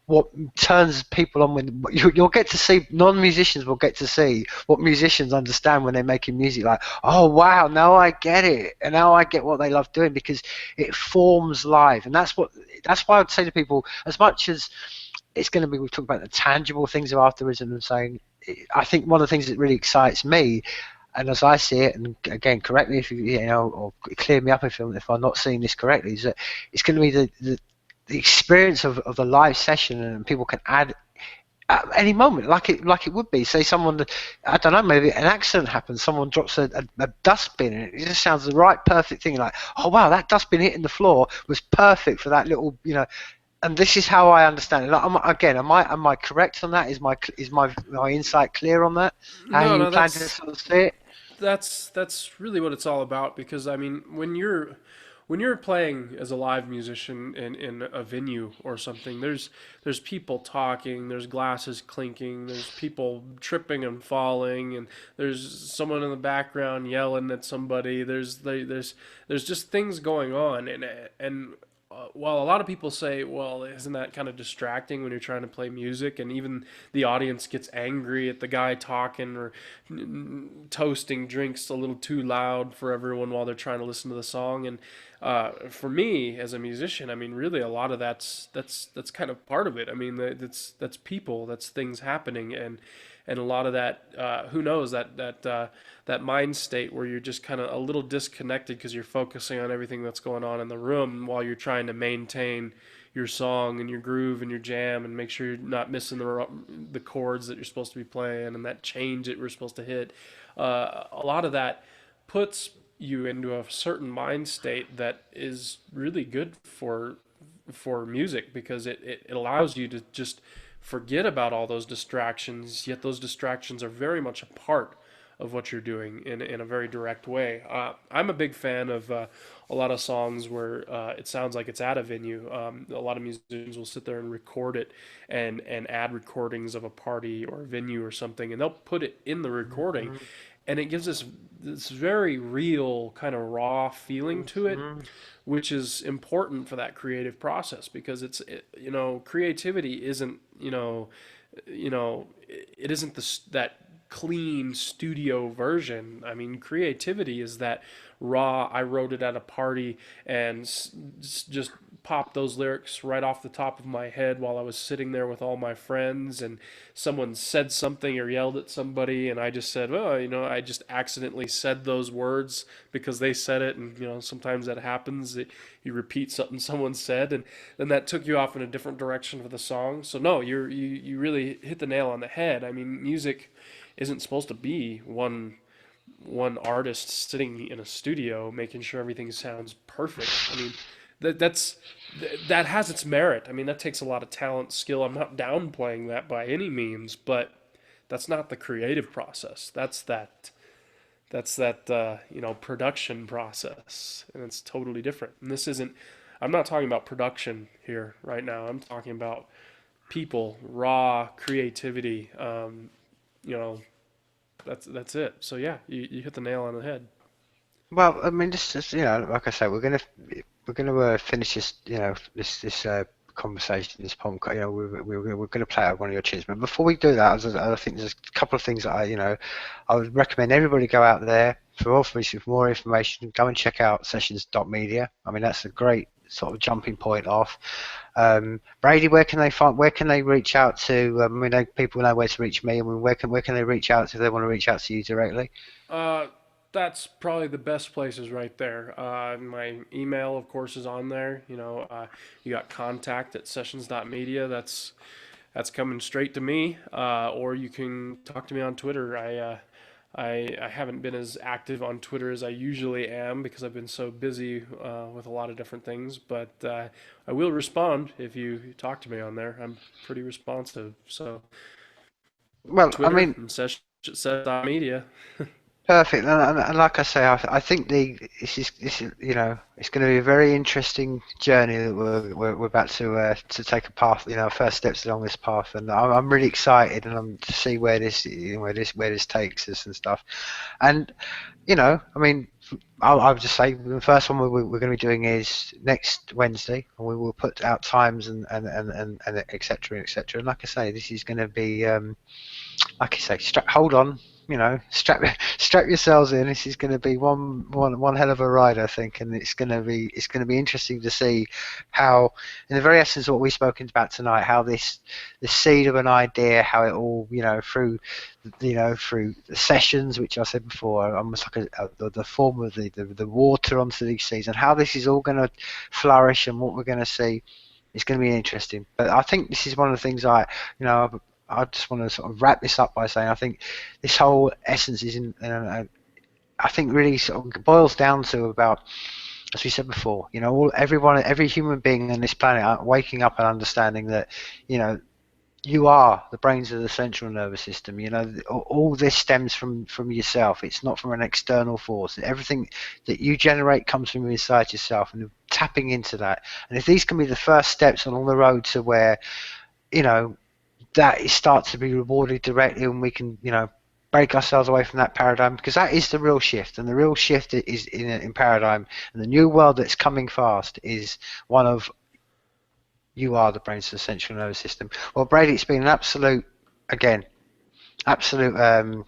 what turns people on. When you'll get to see, non-musicians will get to see what musicians understand when they're making music, like, oh wow, now I get it, and now I get what they love doing, because it forms live. And that's why I'd say to people, as much as it's going to be, we talk about the tangible things of afterwards, and I'm saying, I think one of the things that really excites me, and as I see it, and again, correct me if or clear me up if I'm not seeing this correctly, is that it's going to be the experience of the live session, and people can add at any moment, like it would be. Say someone, I don't know, maybe an accident happens, someone drops a dustbin, and it just sounds the right perfect thing. Like, oh wow, that dustbin hitting the floor was perfect for that little. And this is how I understand it. Like, again, am I correct on that? Is my insight clear on that? How No, you no, plan to sort of see it? that's really what it's all about. Because I mean, when you're playing as a live musician in a venue or something, there's people talking, there's glasses clinking, there's people tripping and falling, and there's someone in the background yelling at somebody. There's just things going on, and while a lot of people say, well, isn't that kind of distracting when you're trying to play music, and even the audience gets angry at the guy talking or toasting drinks a little too loud for everyone while they're trying to listen to the song. And for me as a musician, I mean, really a lot of that's kind of part of it. I mean, that's people, that's things happening, and a lot of that, who knows, that mind state where you're just kind of a little disconnected because you're focusing on everything that's going on in the room while you're trying to maintain your song and your groove and your jam, and make sure you're not missing the chords that you're supposed to be playing and that change that we're supposed to hit. A lot of that puts you into a certain mind state that is really good for music, because it allows you to just forget about all those distractions, yet those distractions are very much a part of what you're doing in a very direct way. I'm a big fan of a lot of songs where it sounds like it's at a venue. A lot of musicians will sit there and record it and add recordings of a party or a venue or something, and they'll put it in the recording, and it gives this very real kind of raw feeling to it, which is important for that creative process, because creativity isn't it isn't that clean studio version. I mean, creativity is that raw, I wrote it at a party and just popped those lyrics right off the top of my head while I was sitting there with all my friends, and someone said something or yelled at somebody, and I just said, well, I just accidentally said those words because they said it. And sometimes that happens. You repeat something someone said, and then that took you off in a different direction for the song. So no, you really hit the nail on the head. I mean, music isn't supposed to be one artist sitting in a studio making sure everything sounds perfect. I mean, that's that has its merit. I mean, that takes a lot of talent, skill. I'm not downplaying that by any means, but that's not the creative process. That's that production process, and it's totally different. And this isn't. I'm not talking about production here right now. I'm talking about people, raw creativity. You know, that's it. So yeah, you hit the nail on the head. Well, I mean, this is, like I say, we're gonna finish this, this conversation, this podcast. We're gonna play out one of your tunes. But before we do that, I think there's a couple of things that I would recommend everybody go out there for more information. Go and check out sessions.media. I mean, that's a great sort of jumping point off. Brady, where can they reach out to? We know people know where to reach me. I mean, where can they reach out if they want to reach out to you directly? Uh, that's probably the best places right there. My email, of course, is on there. You got contact at sessions.media. That's coming straight to me. Or you can talk to me on Twitter. I haven't been as active on Twitter as I usually am because I've been so busy with a lot of different things. But I will respond if you talk to me on there. I'm pretty responsive. So Well, I Twitter mean, and sessions.media. perfect, and like I say, I think this is it's going to be a very interesting journey that we're about to take a path, first steps along this path, and I'm really excited, and I'm to see where this takes us and stuff, and I mean, I'll just say the first one we're going to be doing is next Wednesday, and we will put out times and etc etc, and like I say, this is going to be like I say, hold on, strap yourselves in. This is going to be one hell of a ride, I think, and it's going to be interesting to see how, in the very essence of what we've spoken about tonight, how this seed of an idea, how it all, through the sessions, which I said before, almost like the form of the water onto these seeds, and how this is all going to flourish, and what we're going to see. It's going to be interesting, but I think this is one of the things I just want to sort of wrap this up by saying I think this whole essence is I think really sort of boils down to about, as we said before, every human being on this planet are waking up and understanding that, you know, you are the brains of the central nervous system. All this stems from yourself. It's not from an external force. Everything that you generate comes from inside yourself, and tapping into that. And if these can be the first steps along the road to where, you know, that it starts to be rewarded directly, and we can break ourselves away from that paradigm, because that is the real shift, and the real shift is in paradigm, and the new world that's coming fast is one of, you are the brains of the central nervous system. Well, Brady, it's been an absolute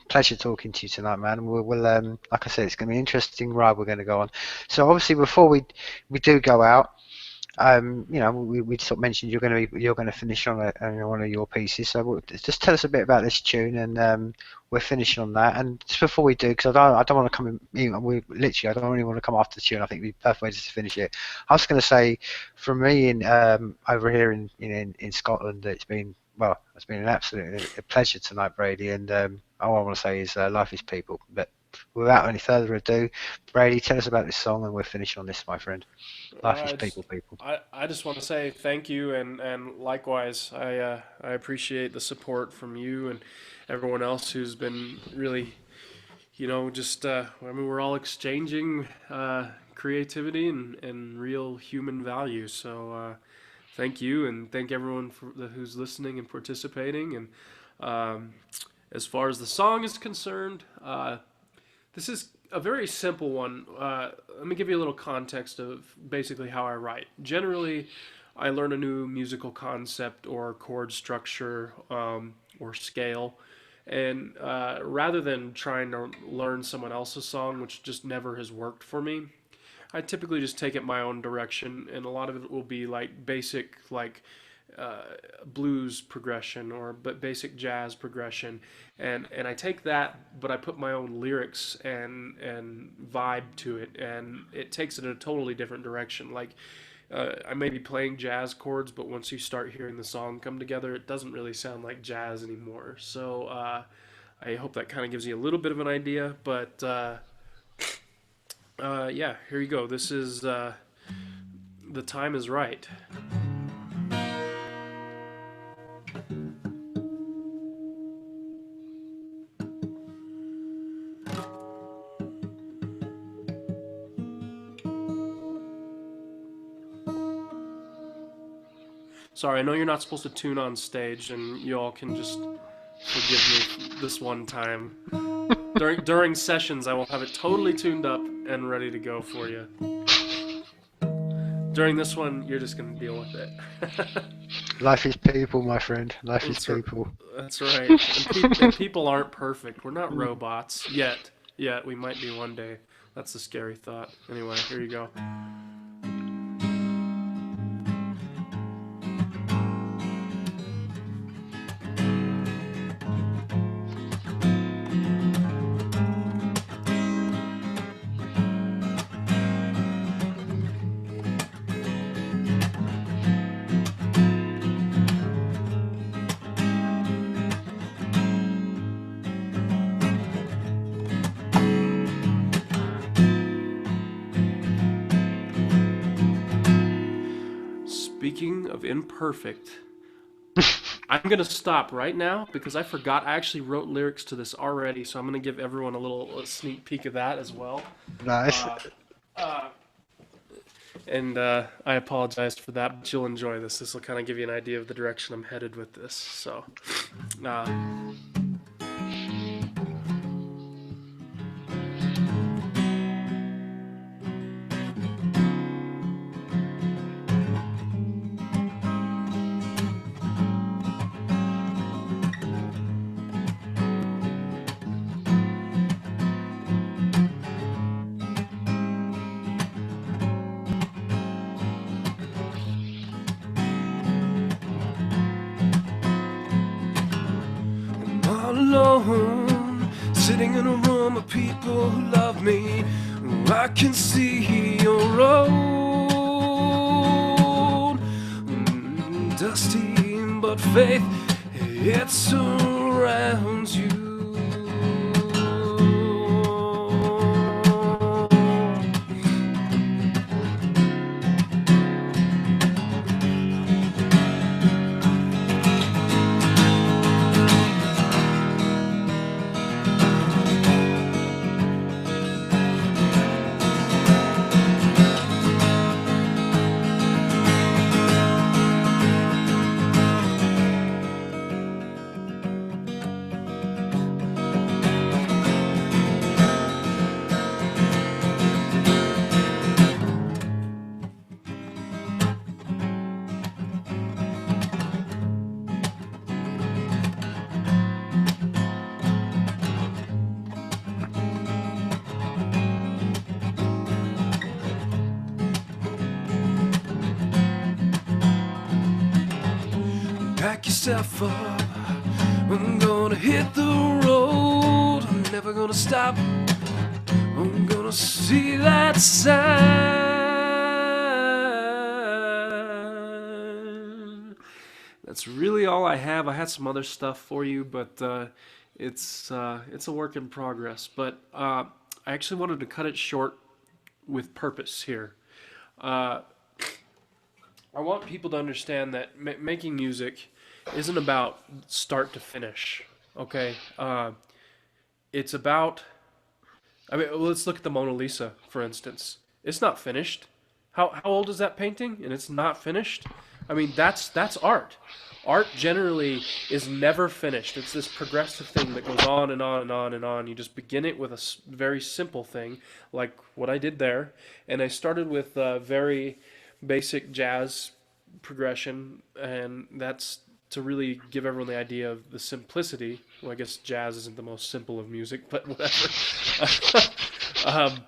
pleasure talking to you tonight, man. We'll like I said, it's going to be an interesting ride we're going to go on. So obviously before we do go out, we sort of mentioned you're going to finish on one of your pieces. So just tell us a bit about this tune, and we're finishing on that. And just before we do, because I don't want to come in, we literally I don't really want to come after the tune. I think it'd be the perfect way just to finish it. I was going to say, for me in over here in Scotland, it's been an absolute pleasure tonight, Brady. And all I want to say is life is people. But without any further ado, Brady, tell us about this song, and we're finishing on this, my friend. Life is I just, people, people. I just want to say thank you, and likewise, I appreciate the support from you and everyone else who's been really, just I mean, we're all exchanging creativity and real human value. So thank you, and thank everyone who's listening and participating. And um, as far as the song is concerned, this is a very simple one. Let me give you a little context of basically how I write. Generally, I learn a new musical concept or chord structure or scale, and rather than trying to learn someone else's song, which just never has worked for me, I typically just take it my own direction, and a lot of it will be like basic, like uh, blues progression or but basic jazz progression, and I take that, but I put my own lyrics and vibe to it, and it takes it in a totally different direction. Like I may be playing jazz chords, but once you start hearing the song come together, it doesn't really sound like jazz anymore. So I hope that kind of gives you a little bit of an idea, but. Yeah, here you go. This is The Time Is Right. Sorry, I know you're not supposed to tune on stage, and you all can just forgive me this one time. During sessions, I will have it totally tuned up and ready to go for you. During this one, you're just gonna deal with it. Life is people, my friend. Life is that's people. that's right. And people aren't perfect. We're not robots yet. Yet we might be one day. That's the scary thought. Anyway, here you go. Speaking of imperfect, I'm gonna stop right now because I forgot I actually wrote lyrics to this already, so I'm gonna give everyone a sneak peek of that as well. Nice. Uh, uh, and I apologize for that, but you'll enjoy this. This will kind of give you an idea of the direction I'm headed with this. So, uh, all alone, sitting in a room of people who love me. I can see your road, dusty, but faith, it surrounds you. Pack yourself up. I'm gonna hit the road. I'm never gonna stop. I'm gonna see that sign. That's really all I have. I had some other stuff for you, but it's a work in progress. But I actually wanted to cut it short with purpose here. Uh, I want people to understand that making music isn't about start to finish. Okay, it's about. I mean, let's look at the Mona Lisa, for instance. It's not finished. How old is that painting? And it's not finished. I mean, that's art. Art generally is never finished. It's this progressive thing that goes on and on and on and on. You just begin it with a very simple thing, like what I did there, and I started with very basic jazz progression, and that's to really give everyone the idea of the simplicity. Well, I guess jazz isn't the most simple of music, but whatever. um,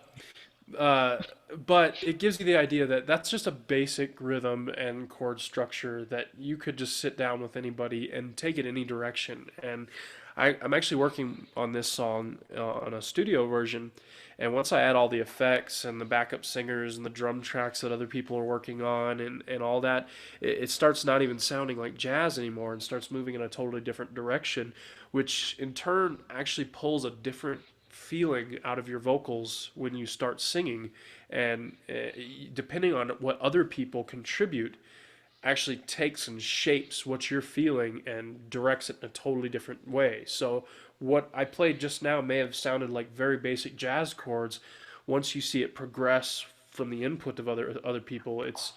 uh, but it gives you the idea that that's just a basic rhythm and chord structure that you could just sit down with anybody and take it any direction. And I'm actually working on this song on a studio version. And once I add all the effects and the backup singers and the drum tracks that other people are working on and all that, it starts not even sounding like jazz anymore and starts moving in a totally different direction, which in turn actually pulls a different feeling out of your vocals when you start singing. And depending on what other people contribute, actually takes and shapes what you're feeling and directs it in a totally different way. So what I played just now may have sounded like very basic jazz chords. Once you see it progress from the input of other people, it's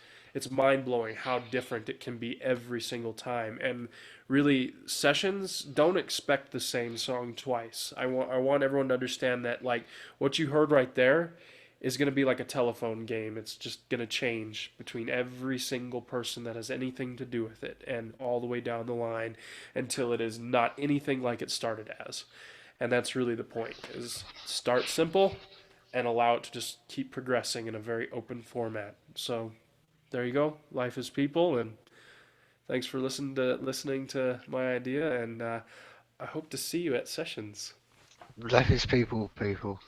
mind blowing how different it can be every single time. And really, sessions don't expect the same song twice. I want everyone to understand that like what you heard right there is going to be like a telephone game. It's just going to change between every single person that has anything to do with it and all the way down the line until it is not anything like it started as. And that's really the point is start simple and allow it to just keep progressing in a very open format. So there you go. Life is people, and thanks for listening to my idea, and I hope to see you at sessions. Life is people, people.